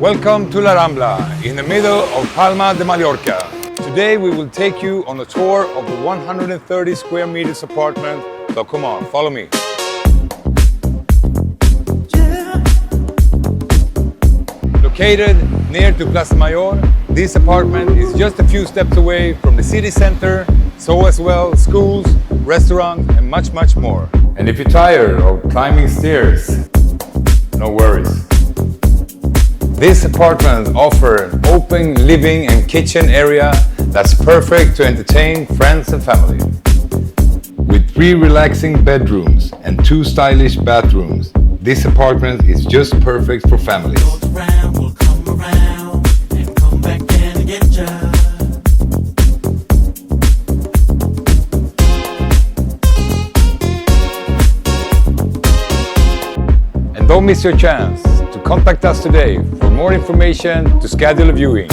Welcome to La Rambla, in the middle of Palma de Mallorca. Today we will take you on a tour of the 130 square meters apartment. So come on, follow me. Located near to Plaza Mayor, this apartment is just a few steps away from the city center, so as well schools, restaurants and much more. And if you're tired of climbing stairs, no worries. This apartment offers an open living and kitchen area that's perfect to entertain friends and family. With 3 relaxing bedrooms and 2 stylish bathrooms, this apartment is just perfect for families. We'll come around and come back and get ya. And don't miss your chance to contact us today for more information to schedule a viewing.